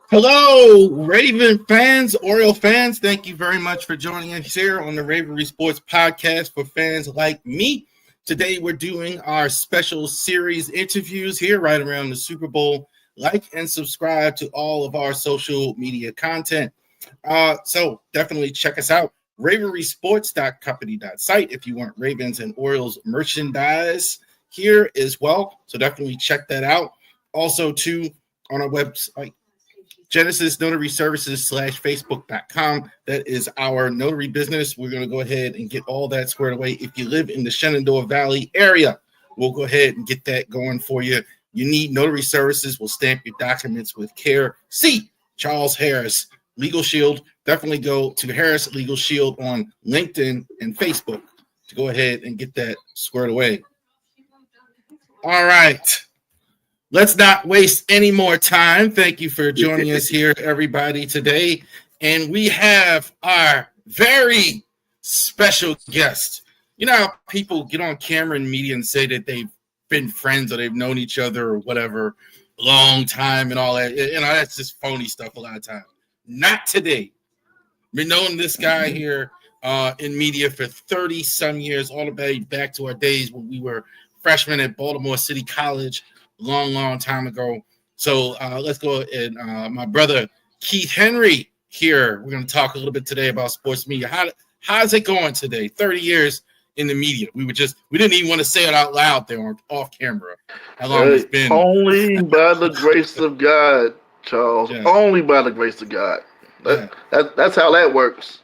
Hello, Raven fans, Oriole fans. Thank you very much for joining us here on the Ravori Sports Podcast for fans like me. Today, we're doing our special series interviews here right around the Super Bowl. Like and subscribe to all of our social media content. So definitely check us out. RavoriSports.company.site if you want Ravens and Orioles merchandise here as well. So definitely check that out. Also, too, on our website, Genesis Notary Services /Facebook.com. That is our notary business. We're going to go ahead and get all that squared away. If you live in the Shenandoah Valley area, we'll go ahead and get that going for you. You need notary services. We'll stamp your documents with care. See Charles Harris, Legal Shield. Definitely go to Harris Legal Shield on LinkedIn and Facebook to go ahead and get that squared away. All right. Let's not waste any more time. Thank you for joining us here, everybody, today. And we have our very special guest. You know how people get on camera and media and say that they've been friends or they've known each other or whatever a long time and all that. You know, that's just phony stuff a lot of times. Not today. We've known this guy here in media for 30-some years, all the way back to our days when we were freshmen at Baltimore City College. Long time ago. So let's go. And my brother Keith Henry here. We're going to talk a little bit today about sports media. How's it going today? 30 years in the media. We didn't even want to say it out loud there or off camera. How long it's been? Only by the grace of God, Charles. Yeah. Only by the grace of God. That's how that works.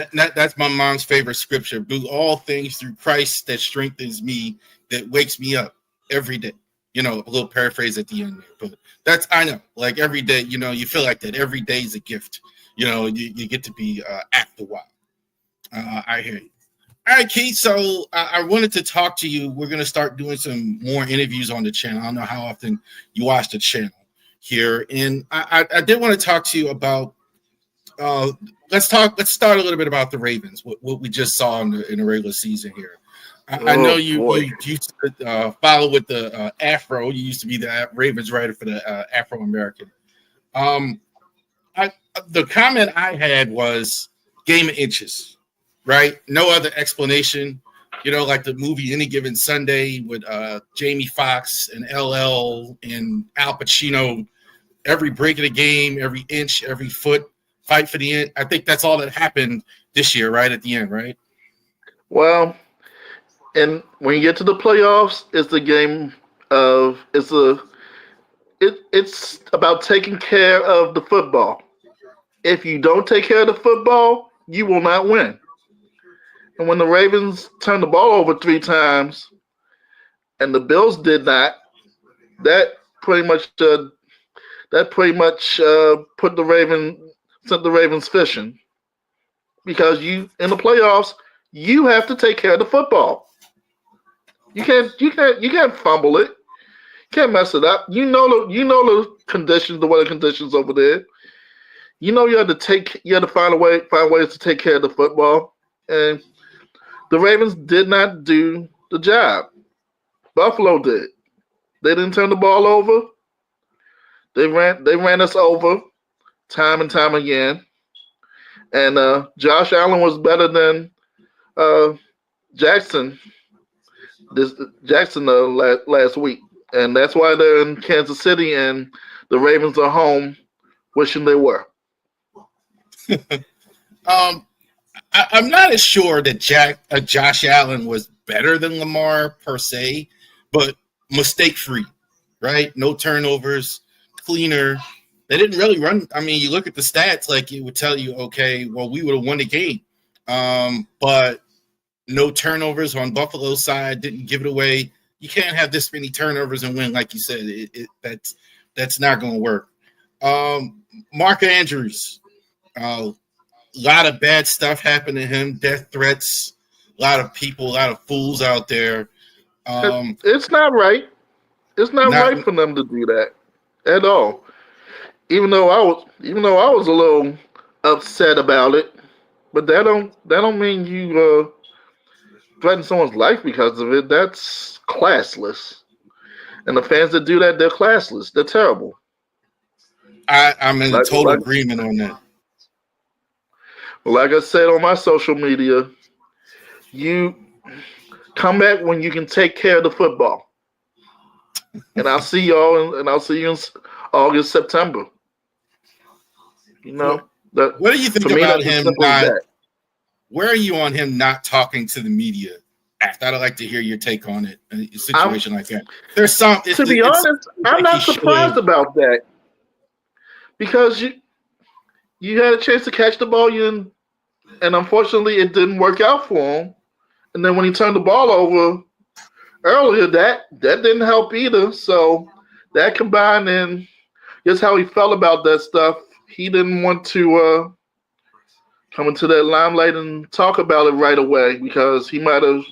That's my mom's favorite scripture. Do all things through Christ that strengthens me, that wakes me up every day. You know, a little paraphrase at the end there, but I know, like every day, you know, you feel like that every day is a gift. You know, you get to be after a while. I hear you. All right, Keith. So I wanted to talk to you. We're going to start doing some more interviews on the channel. I don't know how often you watch the channel here. And I did want to talk to you about, let's start a little bit about the Ravens, what we just saw in the regular season here. I know you used to follow with the Afro. You used to be the Ravens writer for the Afro-American. The comment I had was game of inches, right? No other explanation. You know, like the movie Any Given Sunday with Jamie Foxx and LL and Al Pacino. Every break of the game, every inch, every foot, fight for the end. I think that's all that happened this year, right at the end, right? Well. And when you get to the playoffs, it's the game of it's about taking care of the football. If you don't take care of the football, you will not win. And when the Ravens turned the ball over 3 times, and the Bills did not, that pretty much sent the Ravens fishing, because in the playoffs you have to take care of the football. You can't fumble it. You can't mess it up. You know the conditions, the weather conditions over there. You know you have to find ways to take care of the football. And the Ravens did not do the job. Buffalo did. They didn't turn the ball over. They ran us over time and time again. And Josh Allen was better than Jackson last week, and that's why they're in Kansas City, and the Ravens are home, wishing they were. I'm not as sure that Josh Allen was better than Lamar per se, but mistake-free, right? No turnovers, cleaner. They didn't really run. I mean, you look at the stats, like it would tell you, okay, well, we would have won the game, but no turnovers on Buffalo's side, didn't give it away. You can't have this many turnovers and win, like you said. That's not going to work. Mark Andrews, a lot of bad stuff happened to him, death threats, a lot of people, a lot of fools out there. It's not right. It's not right for them to do that at all. Even though I was a little upset about it, but that don't mean you threaten someone's life because of it. That's classless. And the fans that do that, they're classless. They're terrible. I'm in total agreement on that. Like I said on my social media, you come back when you can take care of the football. And I'll see y'all, and I'll see you in August, September. You know, what do you think about him not? Where are you on him not talking to the media? I'd like to hear your take on it. A situation like that. There's some. To be honest, I'm not surprised about that because you had a chance to catch the ball, and unfortunately, it didn't work out for him. And then when he turned the ball over earlier, that didn't help either. So that combined, and just how he felt about that stuff, he didn't want to come into that limelight and talk about it right away because he might have.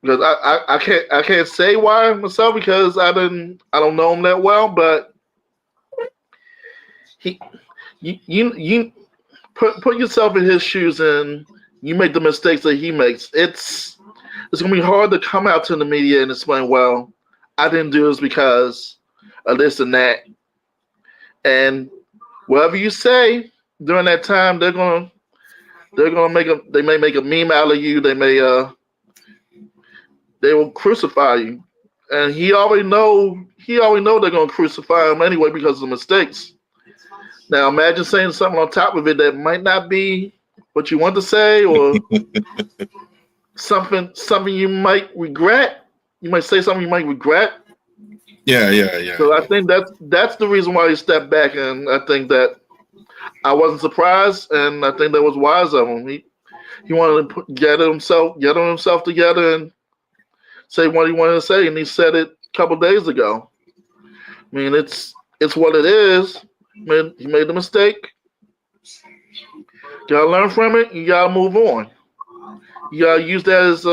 Because I can't say why myself because I don't know him that well, but you put yourself in his shoes and you make the mistakes that he makes. It's gonna be hard to come out to the media and explain, well, I didn't do this because of this and that. And whatever you say during that time, they may make a meme out of you. They will crucify you, and he already know they're gonna crucify him anyway because of the mistakes. Now imagine saying something on top of it that might not be what you want to say, or something you might regret. You might say something you might regret. Yeah. So I think that's the reason why he stepped back, and I think that I wasn't surprised, and I think that was wise of him. He wanted to get himself together and say what he wanted to say, and he said it a couple days ago. I mean, it's what it is. He made the mistake. You gotta learn from it. You gotta move on. You gotta use that as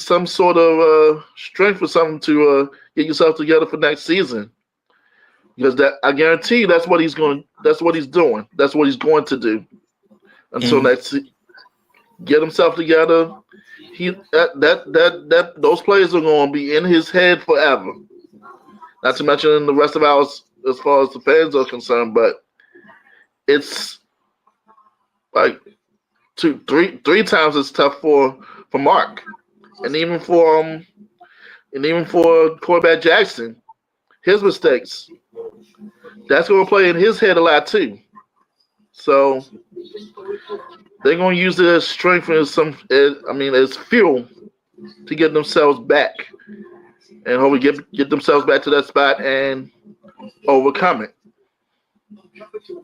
some sort of strength or something to get yourself together for next season. Because I guarantee you that's what he's doing. That's what he's going to do until next. Get himself together. Those players are going to be in his head forever. Not to mention the rest of ours, as far as the fans are concerned, but it's like three times as tough for Mark, and even for quarterback Jackson, his mistakes. That's going to play in his head a lot too. So they're going to use it as strength and as fuel to get themselves back, and hopefully get themselves back to that spot and overcome it.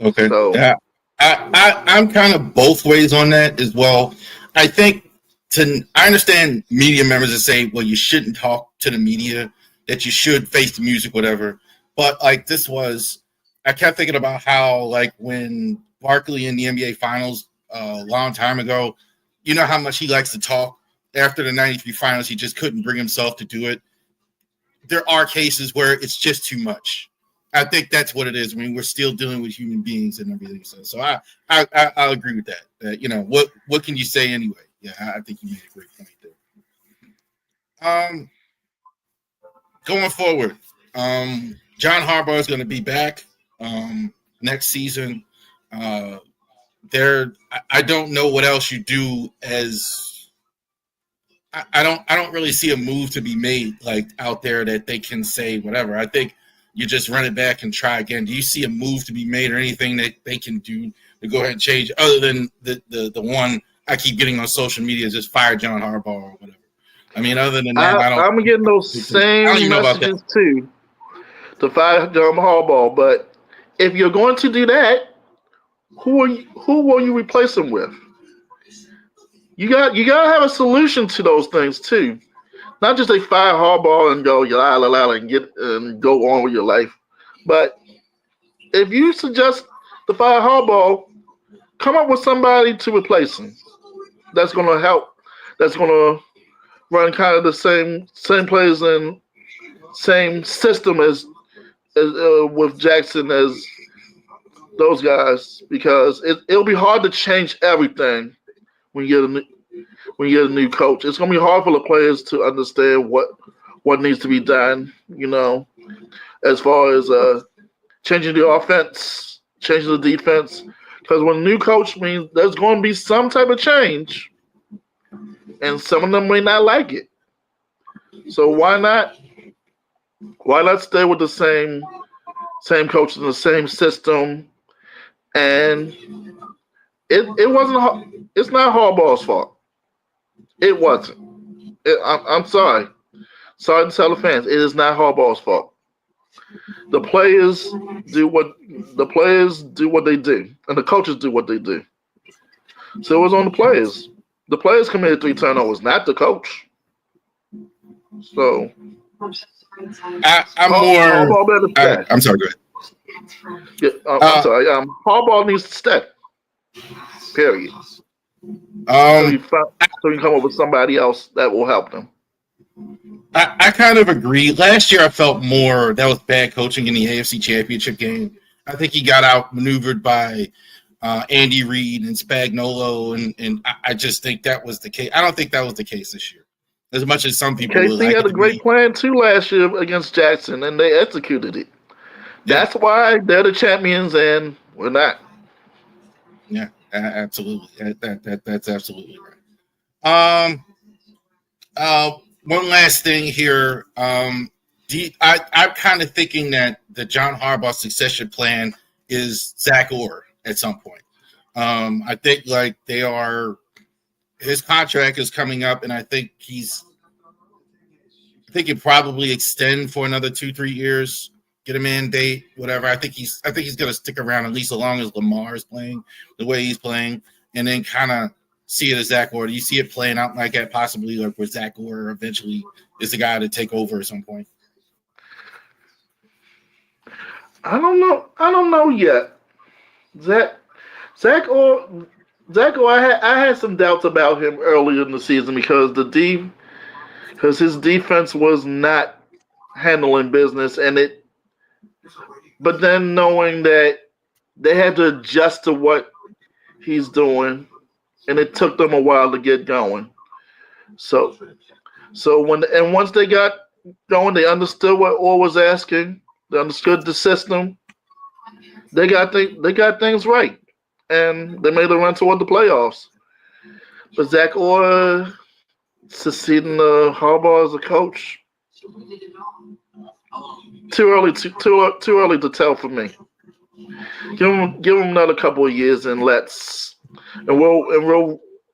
Okay. So, yeah, I'm kind of both ways on that as well. I think I understand media members that say, well, you shouldn't talk to the media, that you should face the music, whatever. But like I kept thinking about how like when Barkley in the NBA Finals a long time ago, you know how much he likes to talk. After the 93 Finals, he just couldn't bring himself to do it. There are cases where it's just too much. I think that's what it is. I mean, we're still dealing with human beings and everything. So I'll agree with that. What can you say anyway? Yeah, I think you made a great point there. Going forward, John Harbaugh is going to be back next season. I don't know what else you do as I don't really see a move to be made like out there that they can say whatever. I think you just run it back and try again. Do you see a move to be made or anything that they can do to go ahead and change other than the one I keep getting on social media is just fire John Harbaugh or whatever? I mean, other than that, I'm getting those same messages too to fire John Harbaugh. But if you're going to do that, who will you replace him with? you gotta have a solution to those things too. Not just they fire Harbaugh and go la la la and go on with your life, but if you suggest to fire Harbaugh, come up with somebody to replace him. That's gonna help. That's gonna run kind of the same plays and same system as with Jackson as those guys, because it'll be hard to change everything when you get a new coach. It's gonna be hard for the players to understand what needs to be done. As far as changing the offense, changing the defense, because when a new coach means there's going to be some type of change, and some of them may not like it. So why not stay with the same coach in the same system? And it's not Harbaugh's fault. It wasn't. I'm sorry. Sorry to tell the fans. It is not Harbaugh's fault. The players do what they do, and the coaches do what they do. So it was on the players. The players committed 3 turnovers, not the coach. So I'm sorry. Go ahead. Yeah, I'm sorry. Harbaugh needs to stay. Period. So you come up with somebody else that will help them. I kind of agree. Last year, I felt more that was bad coaching in the AFC Championship game. I think he got outmaneuvered by Andy Reid and Spagnuolo, and I just think that was the case. I don't think that was the case this year, as much as some people. KC had a great plan too last year against Jackson, and they executed it. Yeah. That's why they're the champions, and we're not. Yeah, absolutely. That's absolutely right. One last thing here. I'm kind of thinking that the John Harbaugh succession plan is Zach Orr at some point. I think his contract is coming up, and I think he'll probably extend for another 2-3 years, get a mandate, whatever. I think he's going to stick around at least as long as Lamar is playing the way he's playing, and then kind of see it as Zach Orr. Do you see it playing out like that, possibly like where Zach Orr eventually is the guy to take over at some point? I don't know yet. Zach Orr. I had some doubts about him earlier in the season because his defense was not handling business, but then knowing that they had to adjust to what he's doing, and it took them a while to get going. So once they got going, they understood what Orr was asking. They understood the system. They got things right, and they made a run toward the playoffs. But Zach Orr succeeding Harbaugh as a coach, too early to tell for me. Give him another couple of years, and we'll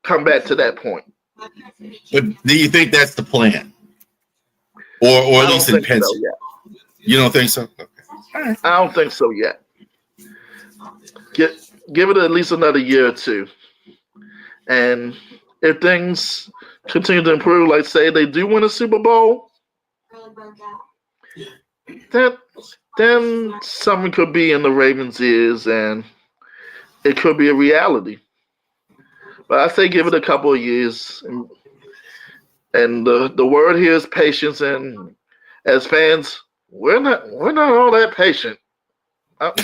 come back to that point. But do you think that's the plan, or at least in pencil? So, yeah. You don't think so? Okay. All right. I don't think so yet. Give it at least another year or two, and if things continue to improve, like say they do win a Super Bowl, then something could be in the Ravens' ears, and it could be a reality. But I say give it a couple of years, and the word here is patience. And as fans, we're not all that patient. At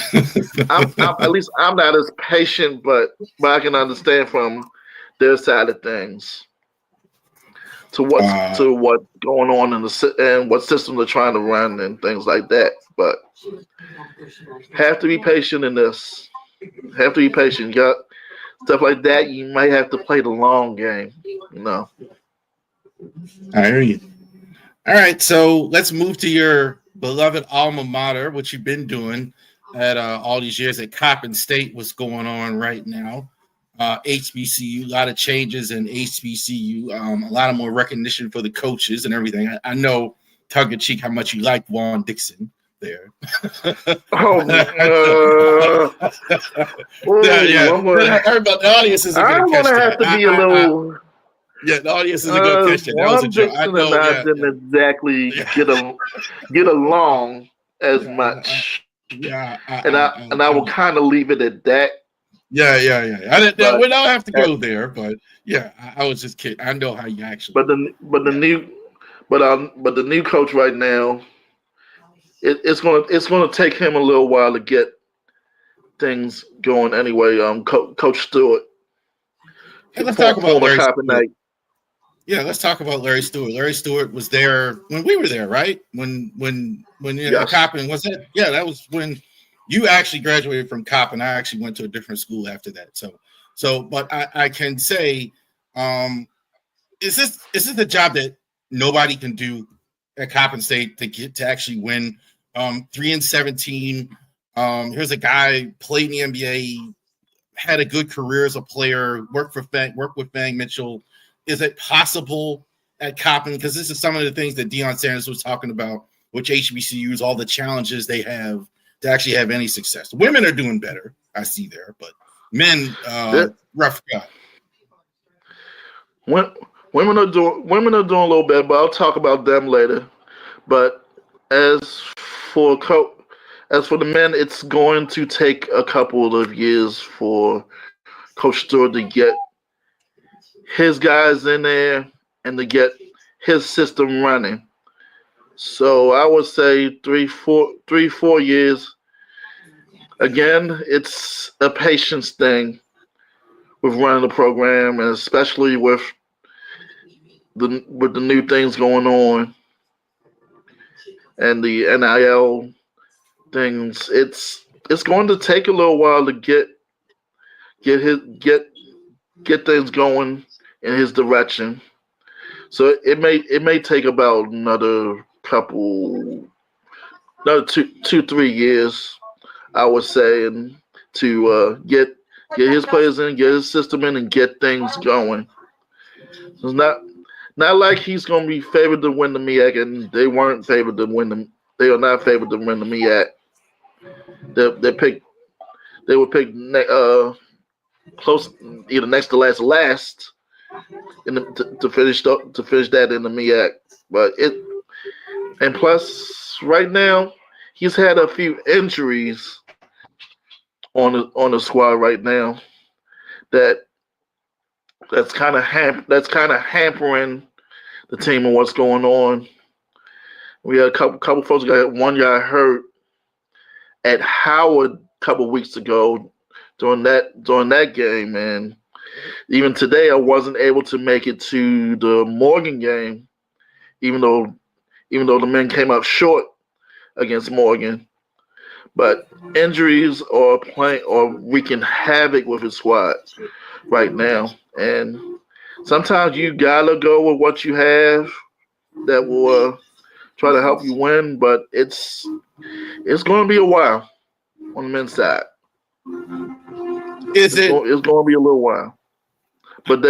least I'm not as patient, but I can understand from their side of things to what's going on and what system they're trying to run and things like that. But have to be patient in this. Have to be patient. You got stuff like that. You might have to play the long game. I hear you. All right, so let's move to your beloved alma mater, what you've been doing at all these years at Coppin State. What's going on right now? HBCU, a lot of changes in HBCU, a lot of more recognition for the coaches and everything. I know, tongue in cheek, how much you like Juan Dixon there. Everybody, the audience is. I'm gonna have to be a little. Yeah, the audience isn't going to catch that. That was a Juan joke. I Dixon and know. I Yeah, didn't exactly get along as yeah, much, yeah. and I will kind of leave it at that. Yeah. I didn't. But We don't have to at, go there, but yeah, I was just kidding. I know how you actually. but the Yeah. new but the new coach right now, it's gonna take him a little while to get things going. Anyway, Coach Stewart, And let's talk about former Larry Copper Stewart. Knight. Yeah, let's talk about Larry Stewart. Larry Stewart was there when we were there, right? When Yes. Coppin was it? Yeah, that was when you actually graduated from Coppin. I actually went to a different school after that. But I can say, is this a job that nobody can do at Coppin State to get to actually win? 3-17. Here's a guy played in the NBA, had a good career as a player, worked with Fang Mitchell. Is it possible at Coppin? Because this is some of the things that Deion Sanders was talking about, which HBCUs, all the challenges they have to actually have any success. Women are doing better, I see there, but men, rough guy. When, women are doing a little better, but I'll talk about them later. But as for as for the men, it's going to take a couple of years for Coach Stewart to get his guys in there and to get his system running. So I would say 4 years. Again, it's a patience thing with running the program, and especially with the new things going on and the NIL things. It's going to take a little while to get his get things going in his direction. So it may take about another 2-3 years, I would say, and to get his players in, get his system in, and get things going. So it's not like he's going to be favored to win the MEAC, and they weren't favored to win the. They are not favored to win the MEAC. They were picked close, either next to last to finish that in the MEAC. But and plus right now he's had a few injuries on the squad right now that that's kind of hampering the team and what's going on. We had a couple folks one guy hurt at Howard a couple weeks ago during that game, and even today I wasn't able to make it to the Morgan game, even though the men came up short against Morgan. But injuries are wreaking havoc with his squad right now, and sometimes you gotta go with what you have that will try to help you win. But it's going to be a while on the men's side. It's going to be a little while. But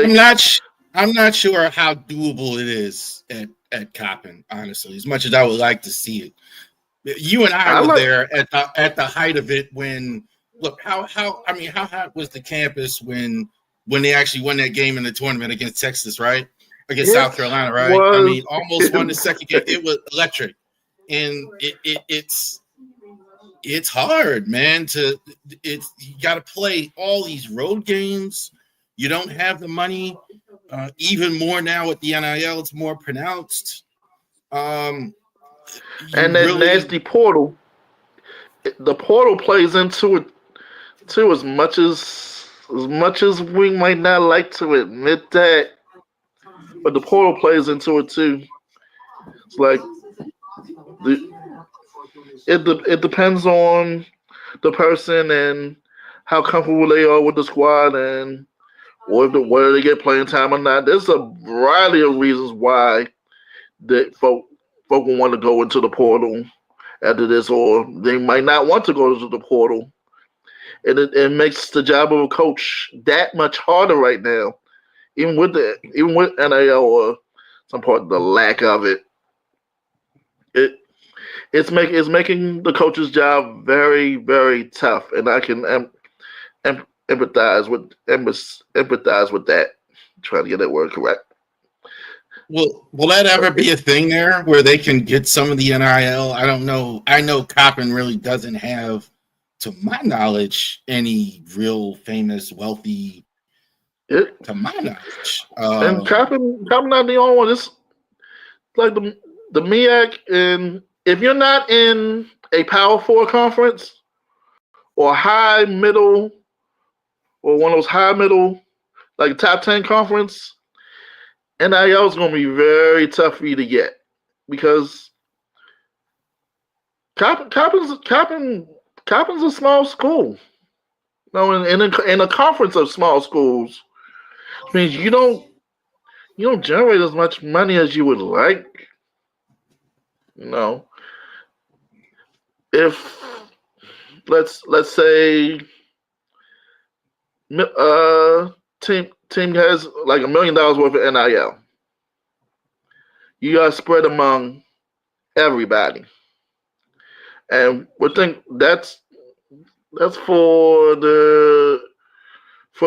I'm not sure how doable it is at Coppin, honestly, as much as I would like to see it. You and I were there at the height of it when how hot was the campus when they actually won that game in the tournament against Texas, right? Against South Carolina, right? Almost won the second game. It was electric. And it's hard, man. You got to play all these road games. You don't have the money. Even more now with the NIL, it's more pronounced. And that nasty portal. The portal plays into it too, as much as we might not like to admit that. But the portal plays into it too. It's like it depends on the person and how comfortable they are with the squad and whether they get playing time or not. There's a variety of reasons why that folk will want to go into the portal after this, or they might not want to go to the portal. And it makes the job of a coach that much harder right now, even with NIL or some part of the lack of it. It's making the coach's job very, very tough, and I can empathize with that. I'm trying to get that word correct. Will that ever be a thing there where they can get some of the NIL? I don't know. I know Coppin really doesn't have, to my knowledge, any real famous, wealthy, to my knowledge. And Coppin not the only one. It's like the MEAC, and if you're not in a Power Four conference or high middle or one of those high middle, like top 10 conference, NIL is going to be very tough for you to get because Coppin's a small school. No, in a conference of small schools, means you don't generate as much money as you would like. No, if let's say team has like $1 million worth of NIL, you got spread among everybody, and we think that's for the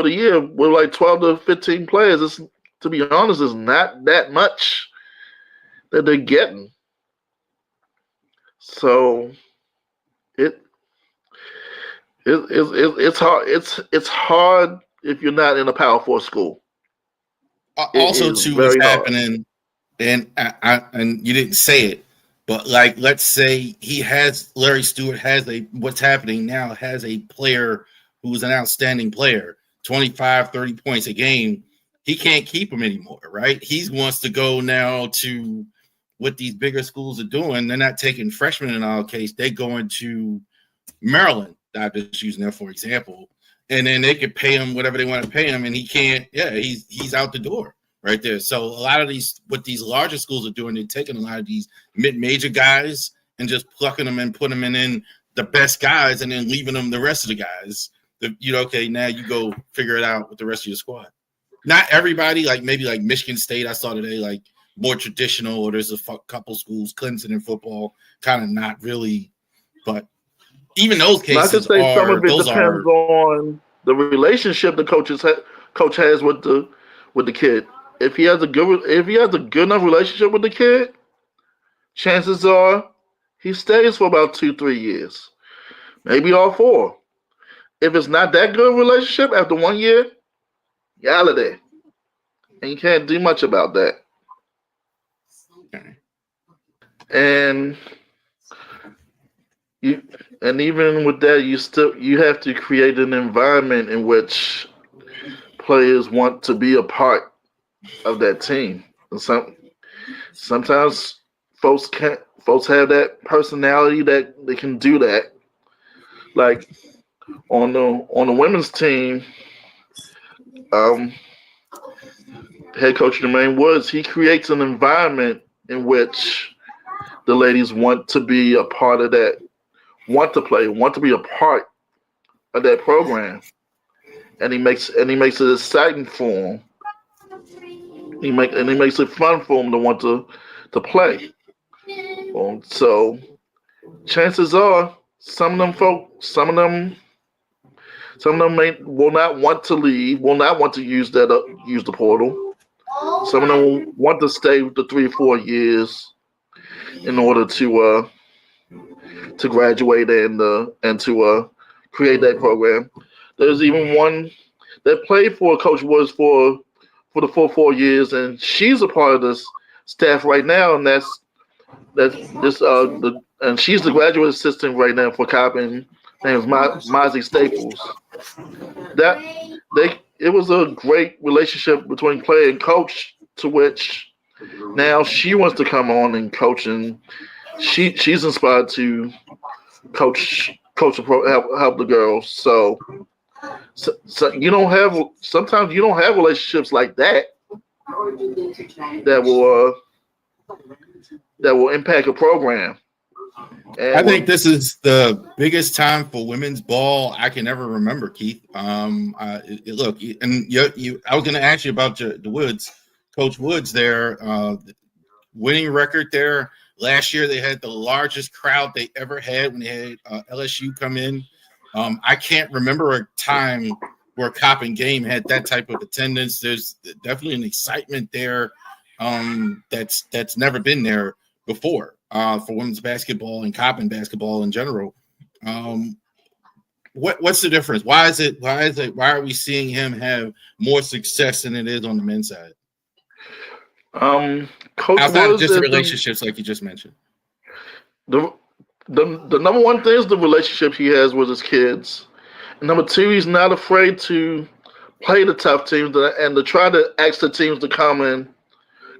year with like 12 to 15 players. It's, to be honest, is not that much that they're getting. So it's hard. It's hard if you're not in a Power Four school. Also, too, what's happening, and and you didn't say it, but like, let's say Larry Stewart has what's happening now has a player who's an outstanding player, 25, 30 points a game. He can't keep him anymore, right? He wants to go now to what these bigger schools are doing. They're not taking freshmen in our case. They're going to Maryland. I'm just using that for example. And then they could pay him whatever they want to pay him, and he can't. Yeah, he's out the door right there. So a lot of what these larger schools are doing, they're taking a lot of these mid-major guys and just plucking them and putting them in the best guys, and then leaving them the rest of the guys. Okay, now you go figure it out with the rest of your squad. Not everybody, like maybe like Michigan State, I saw today, like more traditional, or there's a couple schools, Clemson in football, kind of not really, but even those cases I could say some of it depends on the relationship the coach has with the kid. If he has a good enough relationship with the kid, chances are he stays for about 2-3 years, maybe all 4. If it's not that good a relationship after 1 year, you're out of there, and you can't do much about that. And even with that, you have to create an environment in which players want to be a part of that team. And sometimes folks have that personality that they can do that. Like on the women's team, head coach Jermaine Woods, he creates an environment in which the ladies want to be a part of that, want to play, want to be a part of that program, and he makes it exciting for them. He makes it fun for them to want to play. So chances are some of them will not want to leave, will not want to use the portal. Some of them will want to stay with the 3 or 4 years in order to graduate and to create that program. There's even one that played for Coach Woods for the full 4 years, and she's a part of this staff right now, and and she's the graduate assistant right now for Coppin. Her name is Mozzie Staples. It was a great relationship between player and coach, to which now she wants to come on and coach, and she's inspired to coach help the girls. So sometimes you don't have relationships like that that will impact a program. And I think this is the biggest time for women's ball I can ever remember, Keith. Look, and I was going to ask you about the Woods, Coach Woods there, winning record there. Last year they had the largest crowd they ever had when they had LSU come in. I can't remember a time where a Coppin game had that type of attendance. There's definitely an excitement there. that's never been there before for women's basketball and Coppin basketball in general. What's the difference? Why are we seeing him have more success than it is on the men's side? Coach Outside of Woods just the relationships, like you just mentioned. The number one thing is the relationship he has with his kids. And number two, he's not afraid to play the tough teams and to try to ask the teams to come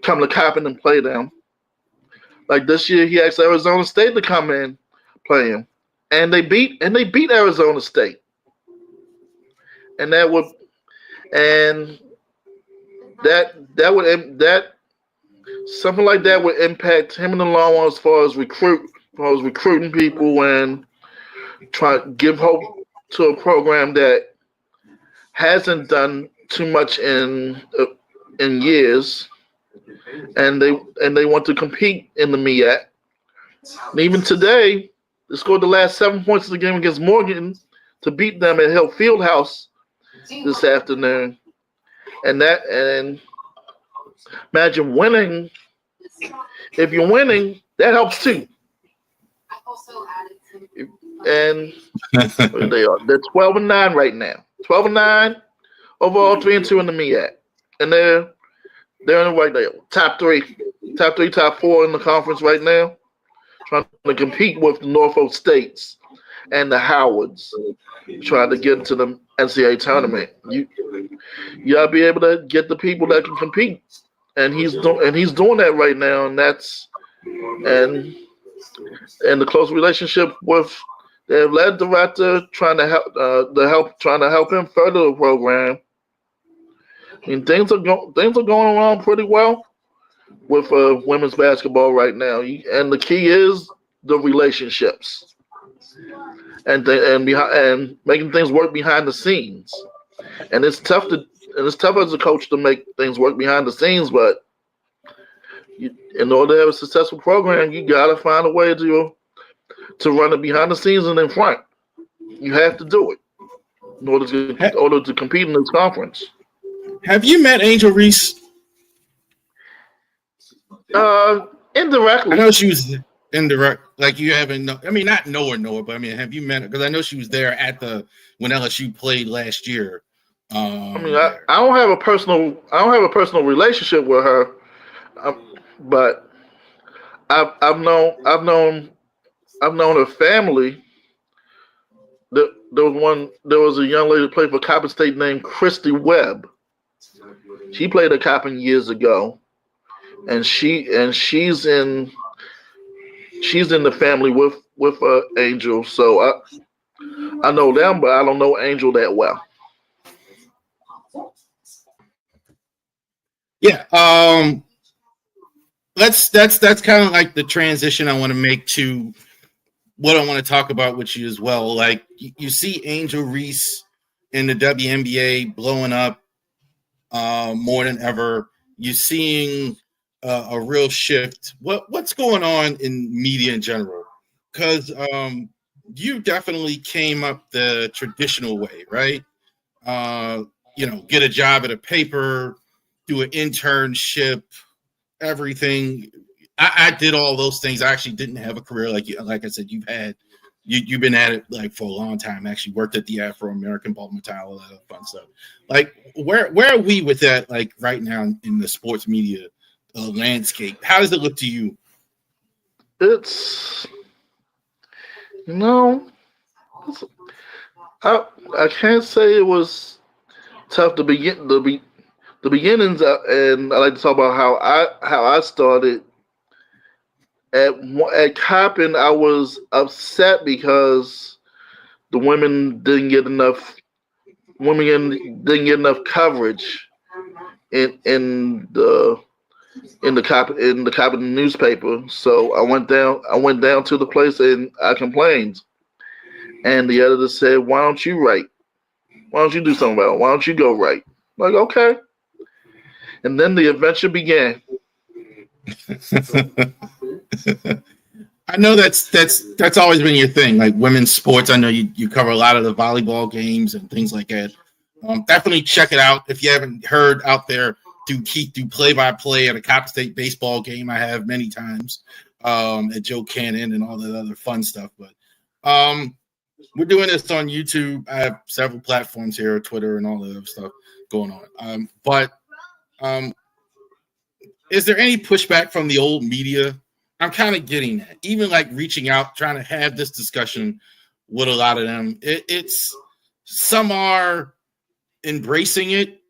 to Coppin and play them. Like this year, he asked Arizona State to come in, play him, and they beat Arizona State. And that would something like that would impact him in the long run as far as recruiting people and try to give hope to a program that hasn't done too much in years, and they want to compete in the MEAC. And even today, they scored the last 7 points of the game against Morgan to beat them at Hill Fieldhouse this afternoon. And imagine winning. If you're winning, that helps too. And they're 12-9 right now. 12-9 overall, 3-2 in the MEAC, and they're in the right there, top three, top four in the conference right now, trying to compete with the Norfolk States and the Howards, trying to get into the NCAA tournament. You gotta be able to get the people that can compete, and he's doing that right now, and the close relationship with the athletic director trying to help him further the program. I mean, things are going along pretty well with women's basketball right now, and the key is the relationships and making things work behind the scenes. And it's tough as a coach to make things work behind the scenes, but in order to have a successful program, you gotta find a way to run it behind the scenes and in front. You have to do it in order to compete in this conference. Have you met Angel Reese? Indirectly. I know she was indirect. Like you haven't. I mean, not know her, but I mean, have you met her? Because I know she was there when LSU played last year. I mean, I don't have a personal relationship with her, but I've known her family. There was a young lady that played for Coppin State named Christy Webb. She played at Coppin years ago, and she's in the family with Angel. So I know them, but I don't know Angel that well. Yeah. That's kind of like the transition I want to make to what I want to talk about with you as well. Like you see Angel Reese in the WNBA blowing up more than ever. You're seeing a real shift. What's going on in media in general? Because you definitely came up the traditional way, right? Get a job at a paper, do an internship, everything. I did all those things. I actually didn't have a career like you. Like I said, you've been at it like for a long time. I actually worked at the Afro-American Baltimore Tile, all that fun stuff. Like where are we with that? Like right now in the sports media landscape, how does it look to you? I can't say it was tough to begin the beginnings, and I like to talk about how I started. At Coppin, I was upset because the women didn't get enough coverage in the Coppin newspaper. So I went down to the place and I complained. And the editor said, "Why don't you write? Why don't you do something about it? Why don't you go write?" I'm like, okay. And then the adventure began. I know that's always been your thing, like women's sports. I know you cover a lot of the volleyball games and things like that. Definitely check it out if you haven't heard out there. do play-by-play at a Cop State baseball game. I have many times at Joe Cannon and all that other fun stuff. But we're doing this on YouTube. I have several platforms here, Twitter and all that other stuff going on. But is there any pushback from the old media? I'm kind of getting that. Even like reaching out, trying to have this discussion with a lot of them. It's some are embracing it,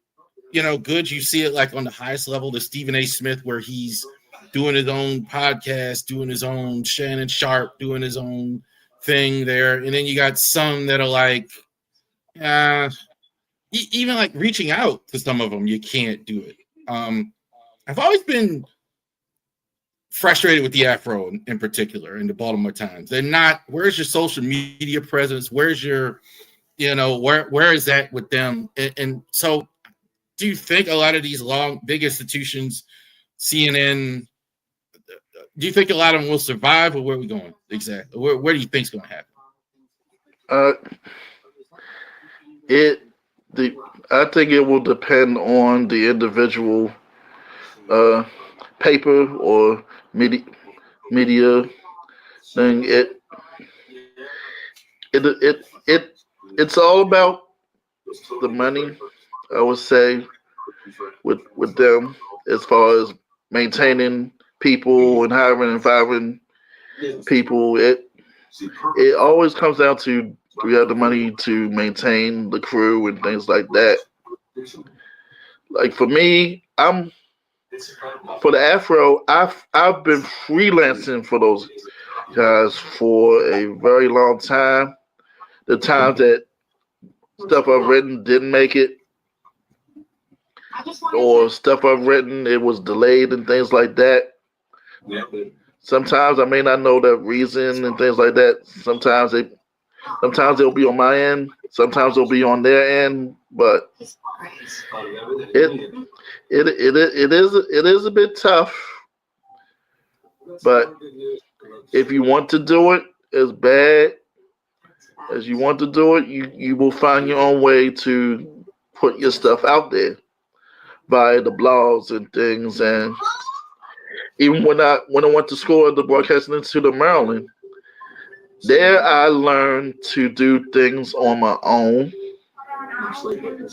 good. You see it like on the highest level, the Stephen A. Smith, where he's doing his own podcast, doing his own Shannon Sharp, doing his own thing there. And then you got some that are like, even like reaching out to some of them, you can't do it. I've always been frustrated with the Afro in particular in the Baltimore Times. They're not, where's your social media presence? Where's your, where is that with them? And so do you think a lot of these big institutions, CNN, do you think a lot of them will survive, or where are we going exactly? Where do you think is going to happen? I think it will depend on the individual paper or media thing. It's all about the money, I would say, with them, as far as maintaining people and hiring and firing people. It always comes down to, do we have the money to maintain the crew and things like that. Like for me, for the Afro, I've been freelancing for those guys for a very long time. The times that stuff I've written didn't make it, or stuff I've written, it was delayed and things like that. Sometimes I may not know the reason and things like that. Sometimes it'll be on my end. Sometimes it'll be on their end. But it is a bit tough. But if you want to do it as bad as you want to do it, you will find your own way to put your stuff out there via the blogs and things. And even when I went to school at the Broadcasting Institute of Maryland, there I learned to do things on my own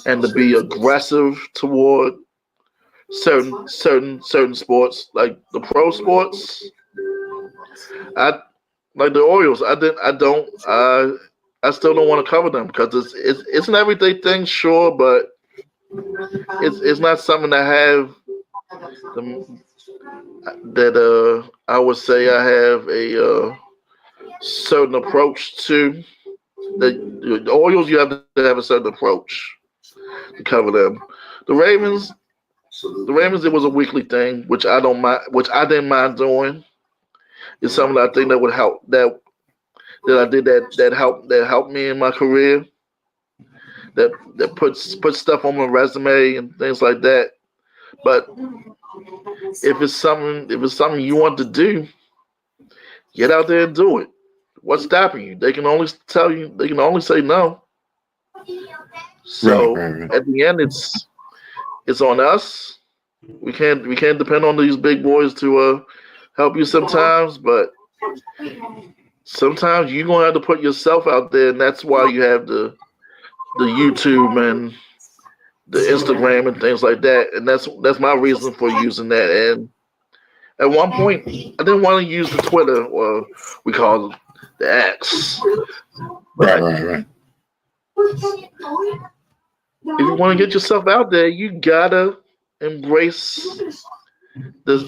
and to be aggressive toward certain sports, like the pro sports. Like the Orioles, I still don't want to cover them because it's an everyday thing, sure, but it's not something I have that I would say I have a certain approach to. The Orioles, you have to have a certain approach to cover them. The Ravens, it was a weekly thing, which I didn't mind doing. It's something I think that would help, that I did that helped me in my career. That puts stuff on my resume and things like that. But if it's something you want to do, get out there and do it. What's stopping you? They can only say no. So right. At the end, it's on us. We can't depend on these big boys to help you sometimes, but sometimes you're gonna have to put yourself out there, and that's why you have the YouTube and the Instagram and things like that. And that's my reason for using that. And at one point, I didn't want to use the Twitter, or we call it the X. Right. If you want to get yourself out there, you gotta embrace this.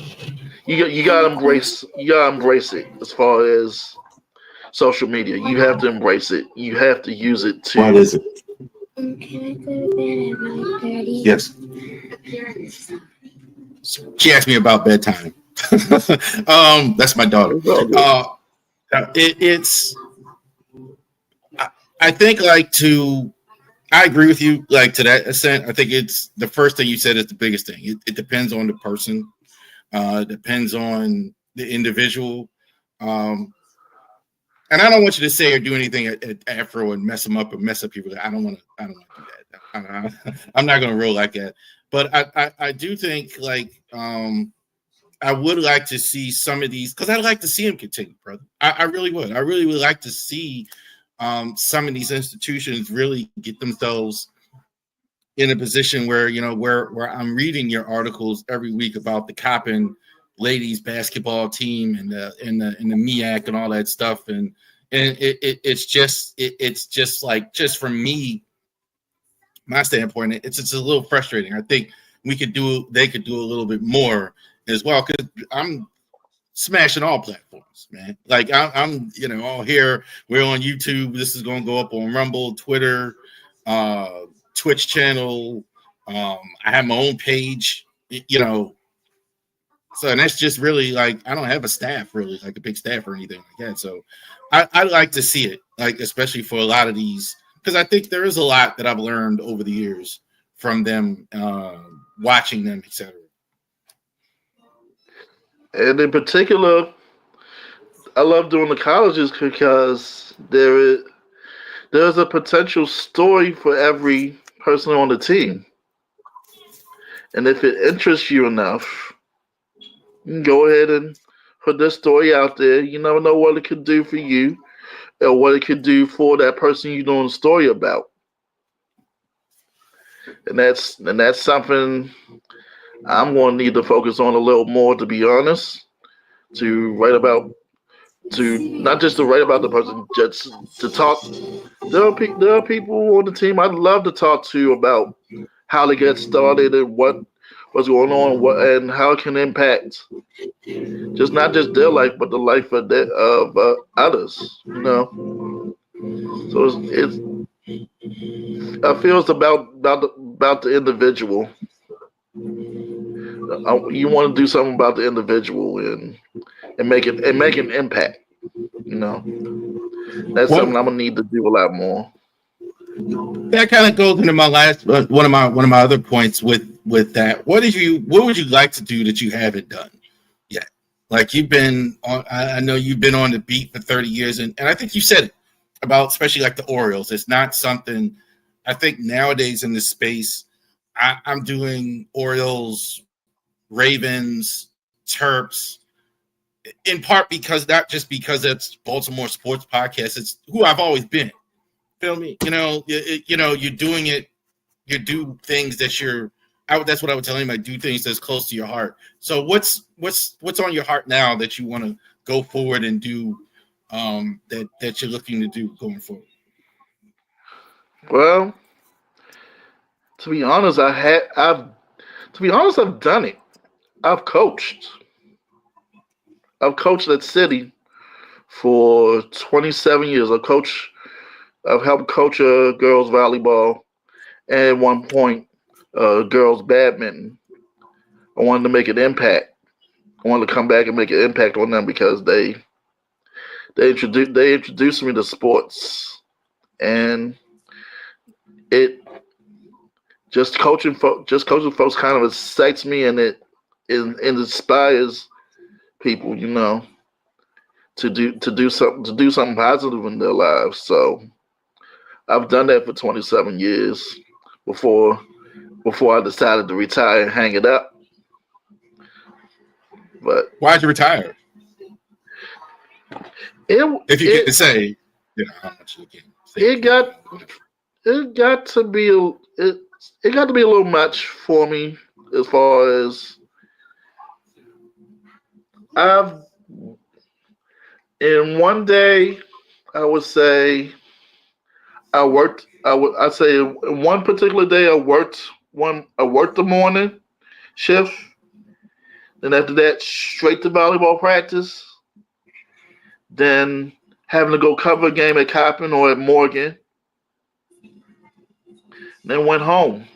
You gotta embrace it. As far as social media, you have to embrace it. You have to use it to. What is it? Can I go to bed at 9:30? Yes. She asked me about bedtime. That's my daughter. I think I agree with you, like to that extent. I think it's the first thing you said is the biggest thing. It depends on the person. It depends on the individual. And I don't want you to say or do anything at Afro and mess them up or mess up people. I don't want to do that. I'm not going to roll like that. But I do think like I would like to see some of these because I'd like to see them continue, brother. I really would. I really would like to see some of these institutions really get themselves in a position where where I'm reading your articles every week about the Coppin ladies basketball team and the MEAC and all that stuff, and it's just like just from me, my standpoint, it's a little frustrating. I think they could do a little bit more as well because I'm smashing all platforms, man. Like I'm all here. We're on YouTube. This is going to go up on Rumble, Twitter, Twitch channel. I have my own page, so and that's just really like I don't have a staff really, like a big staff or anything like that. So I like to see it, like especially for a lot of these, because I think there is a lot that I've learned over the years from them, watching them, etc. And in particular, I love doing the colleges because there's a potential story for every person on the team. And if it interests you enough, you can go ahead and put this story out there. You never know what it could do for you or what it could do for that person you're doing the story about. And that's something I'm going to need to focus on a little more, to be honest, to write about, to not just to write about the person, just to talk. There are people on the team I'd love to talk to about how they get started and what's going on and how it can impact not just their life, but the life of others. So I feel it's about the individual. You want to do something about the individual and make an impact. That's something I'm gonna need to do a lot more. That kind of goes into my last one of my other points with that. What would you like to do that you haven't done yet? Like you've been on, I know you've been on the beat for 30 years, and I think you said it about especially like the Orioles. It's not something I think nowadays in this space. I'm doing Orioles, Ravens, Terps, in part because not just because it's Baltimore Sports Podcast. It's who I've always been. Feel me? You're doing it. You do things that that's what I would tell him. I do things that's close to your heart. So what's on your heart now that you want to go forward and do that you're looking to do going forward? Well, to be honest, I've done it. I've coached at City for 27 years. I've helped coach girls volleyball and at one point girls badminton. I wanted to make an impact. I wanted to come back and make an impact on them because they introduced me to sports, and it just coaching folks kind of excites me, and it inspires people, to do something positive in their lives. So I've done that for 27 years before I decided to retire and hang it up. But why'd you retire? If you can say, how much you can say. It got to be a little much for me as far as in one day, I would say I'd say in one particular day I worked the morning shift. Then after that, straight to volleyball practice. Then having to go cover a game at Coppin or at Morgan. Then went home.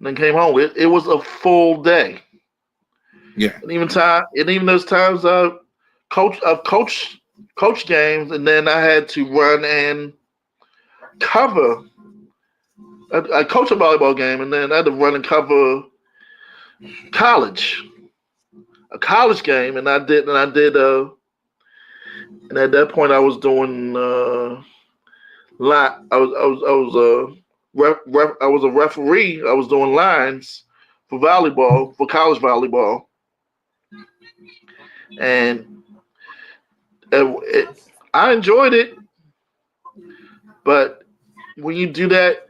Then came home. It was a full day. Yeah. And even those times I've coached games, and then I had to run and cover. I coached a volleyball game, and then I had to run and cover a college game, and I did, and at that point I was doing I was I was a referee. I was doing lines for volleyball, for college volleyball, and I enjoyed it. But when you do that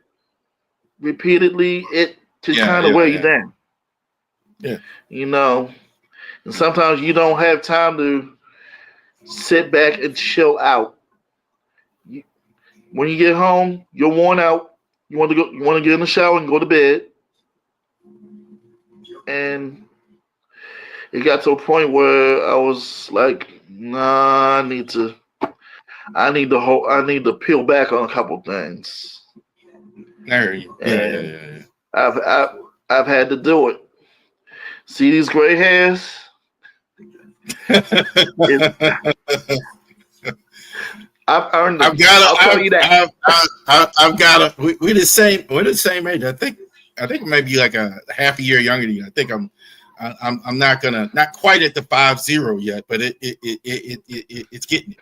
repeatedly, it can kind of wear you down. Yeah. You know, and sometimes you don't have time to sit back and chill out. When you get home, you're worn out. You want to get in the shower and go to bed. And it got to a point where I was like, nah, I need to peel back on a couple things. Yeah. I've had to do it. See these gray hairs? I've earned it. I'll tell you that. I've got it. We're the same. We're the same age. I think maybe like a half a year younger than you. I think I'm not quite at the 5-0 yet, but it's getting it.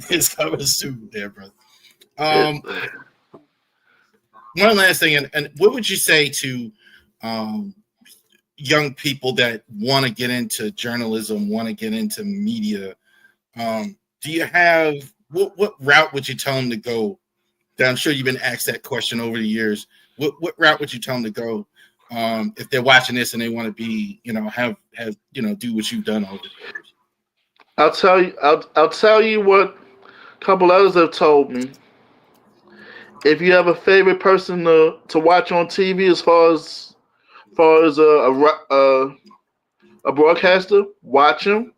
It's coming soon, there, brother. One last thing, and what would you say to young people that want to get into journalism, want to get into media? Do you have what route would you tell them to go? I'm sure you've been asked that question over the years. What route would you tell them to go if they're watching this and they want to be, have do what you've done over the years? I'll tell you what a couple others have told me. If you have a favorite person to watch on TV, as far as a broadcaster, watch him.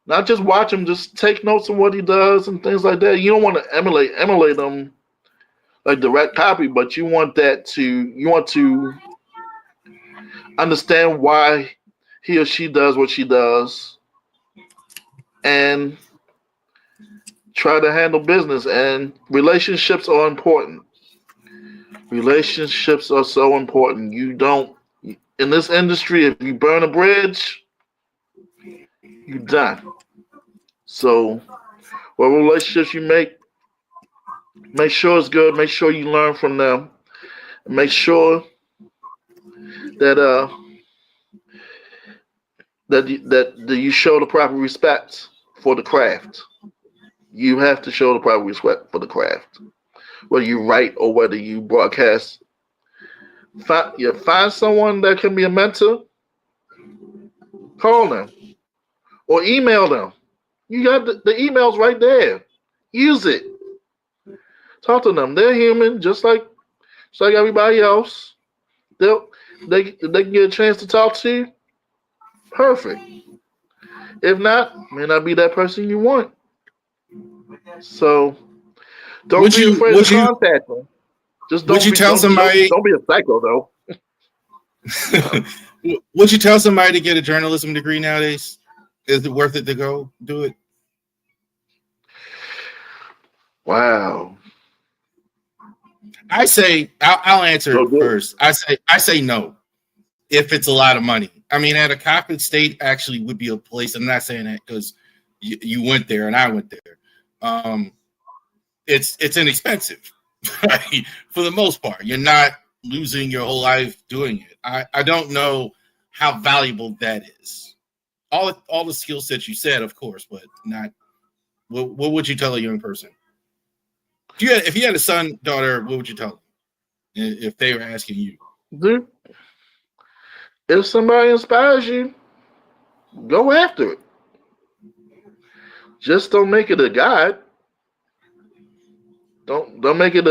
Not just watch him, just take notes on what he does and things like that. You don't want to emulate them like direct copy, but you want to understand why he or she does what she does and try to handle business. And relationships are important. Relationships are so important. In this industry, if you burn a bridge, you're done. So, what relationships you make sure it's good. Make sure you learn from them. And make sure that you show the proper respect for the craft. You have to show the proper respect for the craft, whether you write or whether you broadcast. Find someone that can be a mentor. Call them or email them. You got the emails right there. Use it. Talk to them. They're human, just like everybody else. They can get a chance to talk to you. Perfect. If not, may not be that person you want. So don't be afraid to contact them. Just don't. Would you tell somebody? Don't be a psycho though. Would you tell somebody to get a journalism degree nowadays? Is it worth it to go do it? Wow. I say I'll answer it first. I say no. If it's a lot of money, I mean, at a Coppin State actually would be a place. I'm not saying that because you went there and I went there. It's inexpensive, right? For the most part. You're not losing your whole life doing it. I don't know how valuable that is. All the skill sets you said, of course, but not. What would you tell a young person? If you had a son, daughter, what would you tell them if they were asking you? Dude, if somebody inspires you, go after it. Just don't make it a guide. Don't make it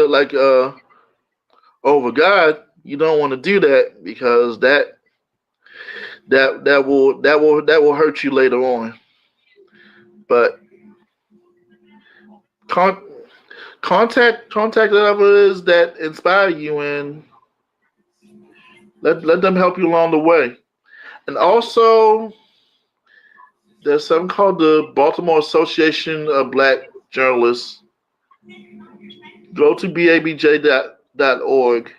over God. You don't want to do that because that will hurt you later on. But contact others that inspire you and let them help you along the way. And also, there's something called the Baltimore Association of Black Journalists. Go to babj.org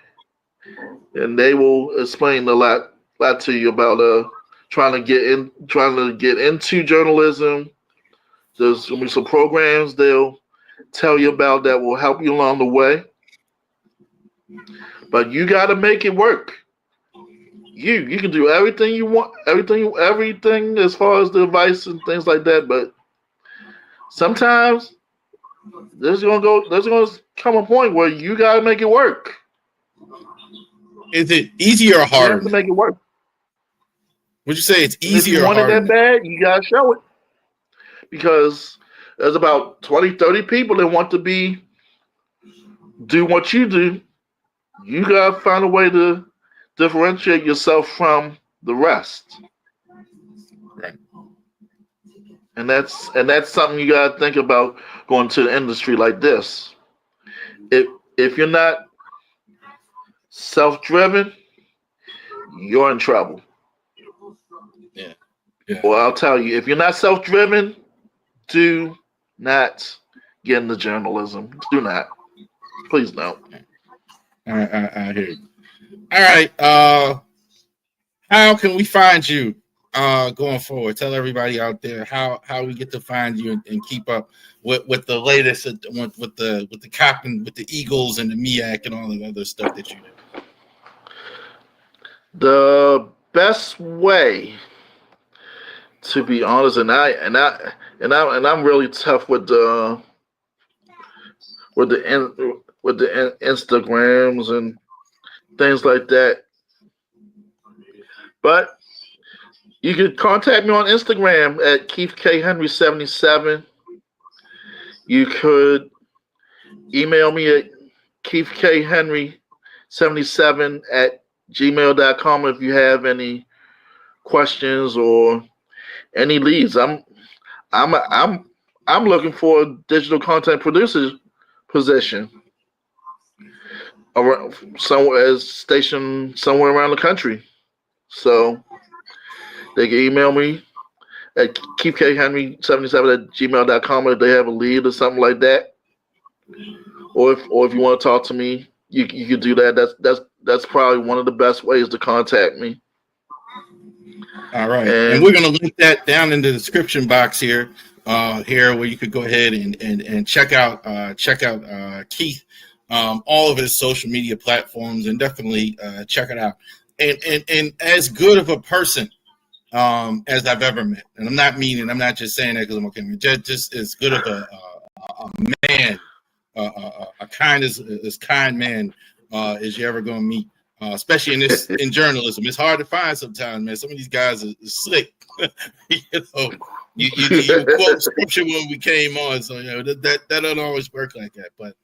and they will explain a lot to you about trying to get into journalism. There's gonna be some programs they'll tell you about that will help you along the way. But you got to make it work. You can do everything you want, everything as far as the advice and things like that. But sometimes there's gonna come a point where you got to make it work. Is it easier or You harder? have to make it work. Would you say it's If easier you or want it harder? that bad, you gotta show it. Because there's about 20, 30 people that want to do what you do. You gotta find a way to differentiate yourself from the rest. Right. And that's something you gotta think about going to the industry like this. If you're not self-driven, you're in trouble. Yeah. Well, I'll tell you, if you're not self-driven, do not get into journalism. Do not. Please don't. I hear you. All right. How can we find you going forward? Tell everybody out there how we get to find you and keep up with the latest with the cop and with the Eagles and the MEAC and all the other stuff that you do. The best way, to be honest, and I'm really tough with the Instagrams and things like that. But you can contact me on Instagram at Keith K. Henry 77. You could email me at Keith K. Henry 77 at gmail.com if you have any questions or any leads. I'm looking for a digital content producer position around stationed somewhere around the country. So they can email me at keithkhenry77 at gmail.com if they have a lead or something like that. Or if you want to talk to me, you can do that. That's probably one of the best ways to contact me. All right. And we're going to link that down in the description box here where you could go ahead and check out Keith, all of his social media platforms, and definitely check it out. And as good of a person as I've ever met, and I'm not just saying that because I'm okay, just as good of a man, a kind man as you're ever going to meet. Especially in journalism, it's hard to find sometimes, man. Some of these guys are slick. You quote scripture when we came on, so that doesn't always work like that. But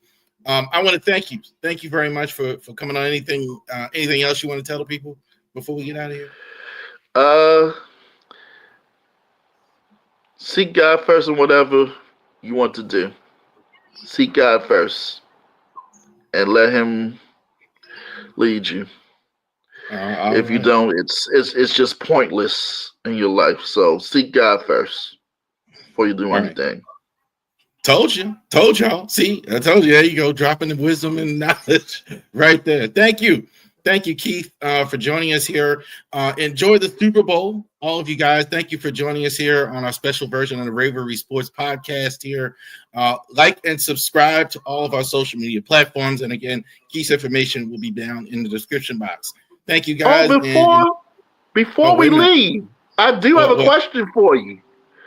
I want to thank you. Thank you very much for coming on. Anything else you want to tell the people before we get out of here? Seek God first in whatever you want to do. Seek God first, and let Him lead you. If you don't, it's just pointless in your life. So seek God first before you do anything. Told y'all. See, I told you. There you go, dropping the wisdom and knowledge right there. Thank you, Keith, for joining us here. Enjoy the Super Bowl, all of you guys. Thank you for joining us here on our special version of the Ravori Sports Podcast here. Like and subscribe to all of our social media platforms. And again, Keith's information will be down in the description box. Thank you, guys. Before we leave, I do have a question for you.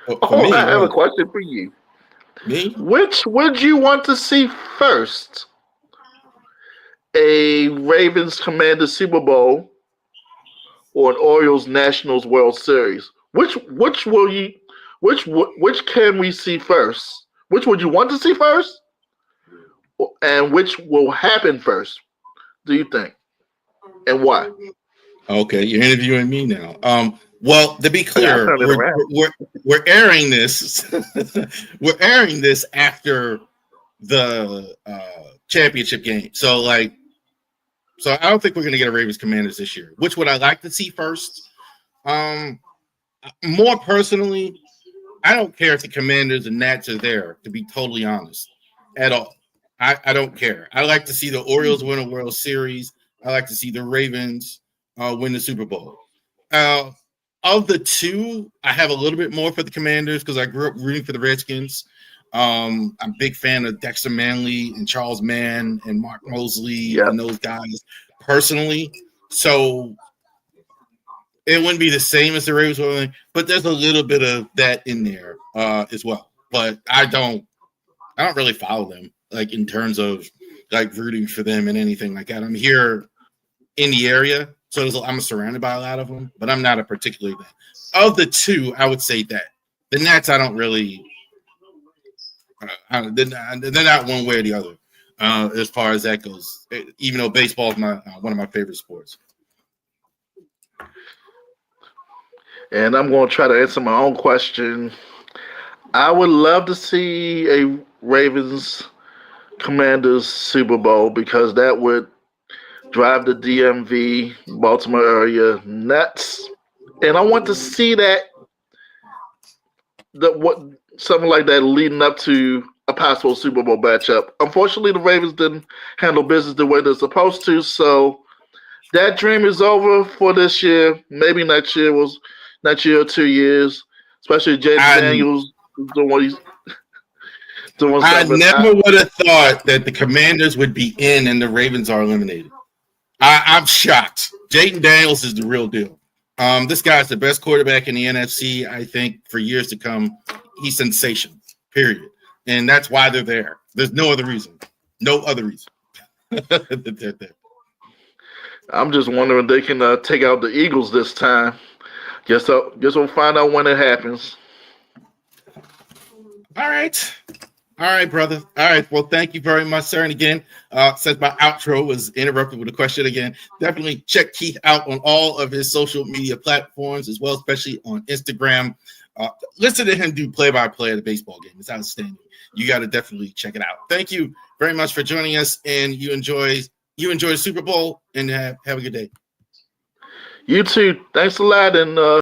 I have a question for you. Me? Which would you want to see first? A Ravens Commanders Super Bowl or an Orioles Nationals World Series? Which can we see first? Which would you want to see first? And which will happen first, do you think? And why? Okay, you're interviewing me now. Well, to be clear, we're airing this. We're airing this after the championship game. So I don't think we're going to get a Ravens Commanders this year. Which would I like to see first? More personally, I don't care if the Commanders and Nats are there, to be totally honest, at all. I don't care. I like to see the Orioles win a World Series. I like to see the Ravens win the Super Bowl. Of the two, I have a little bit more for the Commanders because I grew up rooting for the Redskins. I'm a big fan of Dexter Manley and Charles Mann and Mark Mosley and those guys personally. So it wouldn't be the same as the Ravens, but there's a little bit of that in there as well. But I don't really follow them like in terms of like rooting for them and anything like that. I'm here in the area, so I'm surrounded by a lot of them, but I'm not a particular fan. Of the two, I would say that the Nets, I don't really. They're not one way or the other as far as that goes. Even though baseball is one of my favorite sports. And I'm going to try to answer my own question. I would love to see a Ravens Commanders Super Bowl because that would drive the DMV Baltimore area nuts. And I want to see that something like that leading up to a possible Super Bowl matchup. Unfortunately, the Ravens didn't handle business the way they're supposed to, so that dream is over for this year. Maybe next year or 2 years, especially Jaden Daniels doing what he's doing. I never would have thought that the Commanders would be in and the Ravens are eliminated. I'm shocked. Jaden Daniels is the real deal. This guy's the best quarterback in the NFC, I think, for years to come. He's sensational, period. And that's why they're there. There's no other reason. No other reason. They're there. I'm just wondering if they can take out the Eagles this time. Guess we'll find out when it happens. All right, brother. All right. Well, thank you very much, sir. And again, since my outro was interrupted with a question again, definitely check Keith out on all of his social media platforms as well, especially on Instagram. Listen to him do play-by-play at a baseball game. It's outstanding. You got to definitely check it out. Thank you very much for joining us, and you enjoy the Super Bowl, and have a good day. You too. Thanks a lot, and